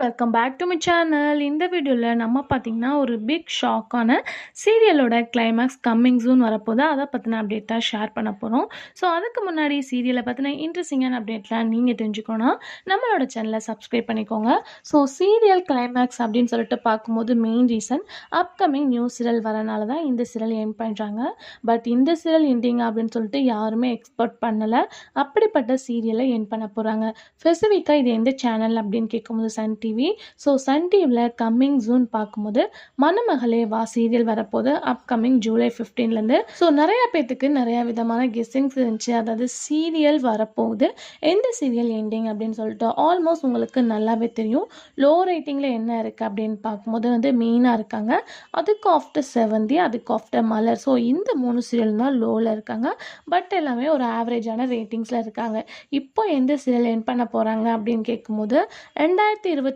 Welcome back to my channel. இந்த வீடியோவில் நம்ம பார்த்தீங்கன்னா ஒரு பிக் ஷாக்கான சீரியலோட கிளைமேக்ஸ் கம்மிங் சூன் வரப்போது அதை பற்றின அப்டேட் தான் ஷேர் பண்ண போகிறோம். ஸோ அதுக்கு முன்னாடி சீரியலை பற்றின இன்ட்ரெஸ்டிங்கான அப்டேட்லாம் நீங்கள் தெரிஞ்சுக்கணும் நம்மளோட சேனலை சப்ஸ்கிரைப் பண்ணிக்கோங்க. ஸோ சீரியல் கிளைமேக்ஸ் அப்படின்னு சொல்லிட்டு பார்க்கும்போது main reason upcoming new serial வரனால தான் இந்த சீரியல் எண்ட் பண்ணுறாங்க. பட் இந்த சீரியல் எண்டிங் அப்படின்னு சொல்லிட்டு யாருமே எக்ஸ்பெக்ட் பண்ணலை. அப்படிப்பட்ட சீரியலை எண்ட் பண்ண போகிறாங்க. ஸ்பெசிஃபிக்காக இது எந்த சேனல் அப்படின்னு கேட்கும்போது சன் டிவி. ஸோ சன் டிவியில் கம்மிங் ஜூன் பார்க்கும்போது மணமகளே வா சீரியல் வரப்போது அப்கமிங் ஜூலை 15லேருந்து. ஸோ நிறையா பேர்த்துக்கு நிறையா விதமான கெஸ்ஸிங்ஸ் இருந்துச்சு. அதாவது சீரியல் வரப்போகுது எந்த சீரியல் எண்டிங் அப்படின்னு சொல்லிட்டு ஆல்மோஸ்ட் உங்களுக்கு நல்லாவே தெரியும். லோ ரேட்டிங்கில் என்ன இருக்குது அப்படின்னு பார்க்கும்போது மெயினாக இருக்காங்க. அதுக்கு ஆஃப்டர் செவந்தி, அதுக்கு ஆஃப்டர் மலர். ஸோ இந்த 3 சீரியல் தான் லோவில் இருக்காங்க. பட் எல்லாமே ஒரு ஆவரேஜான ரேட்டிங்ஸில் இருக்காங்க. இப்போ எந்த சீரியல் எண்ட் பண்ண போகிறாங்க அப்படின்னு கேட்கும்போது 2023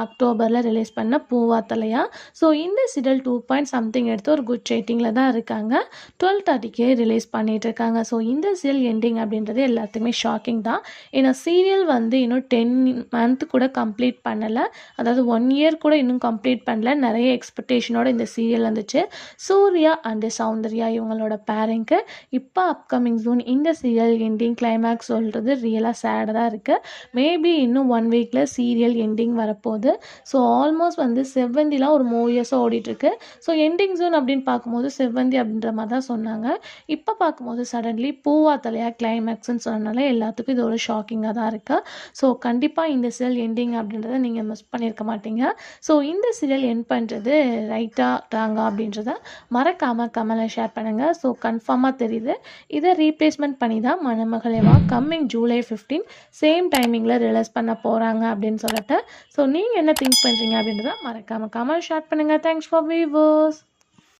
அக்டோபரில் ரிலீஸ் பண்ண பூவா தலையா. ஸோ இந்த சீரியல் 2 எடுத்து ஒரு குட் ரேட்டிங்கில் தான் இருக்காங்க. 12:30க்கே ரிலீஸ் பண்ணிட்டு இருக்காங்க. ஸோ இந்த சீரியல் எண்டிங் அப்படின்றது எல்லாத்துக்குமே ஷாக்கிங் தான். ஏன்னா சீரியல் இன்னும் 10 மந்த் கூட கம்ப்ளீட் பண்ணலை. அதாவது 1 இயர் கூட இன்னும் கம்ப்ளீட் பண்ணல. நிறைய எக்ஸ்பெக்டேஷனோட இந்த சீரியல் வந்துச்சு. சூர்யா அண்டு சௌந்தர்யா இவங்களோட பேரிங்க்கு இப்போ அப்கமிங் ஜூன் இந்த சீரியல் எண்டிங் கிளைமேக்ஸ் சொல்கிறது ரியலாக சேடாக தான் இருக்குது. மேபி இன்னும் 1 வீக்கில் சீரியல் எண்டிங் வரப்போகுது. ஸோ ஆல்மோஸ்ட் செவ்வந்திலாம் ஒரு மூவியர்ஸாக ஓடிட்டுருக்கு. ஸோ எண்டிங் ஜோன் அப்படின்னு பார்க்கும்போது செவ்வந்தி அப்படின்ற மாதிரி தான் சொன்னாங்க. இப்போ பார்க்கும்போது சடன்லி பூவா தலையா கிளைமேக்ஸ்ன்னு சொன்னனால எல்லாத்துக்கும் இது ஒரு ஷாக்கிங்காக தான் இருக்குது. ஸோ கண்டிப்பாக இந்த சீரியல் எண்டிங் அப்படின்றத நீங்கள் மிஸ் பண்ணியிருக்க மாட்டீங்க. ஸோ இந்த சீரியல் எண்ட் பண்ணுறது ரைட்டாக ராங்கா அப்படின்றத மறக்காமல் கமெண்ட்ல ஷேர் பண்ணுங்கள். ஸோ கன்ஃபார்மாக தெரியுது இதை ரீப்ளேஸ்மெண்ட் பண்ணி தான் மணமகளேவா கம்மிங் ஜூலை 15 சேம் டைமிங்கில் ரிலீஸ் பண்ண போகிறாங்க அப்படின்னு சொல்லிட்டு. ஸோ நீங்கள் என்ன திங்க் பண்ணுறீங்க அப்படின்றத மறக்காமல் கமெண்ட் ஷேர் பண்ணுங்கள். Thanks for viewers.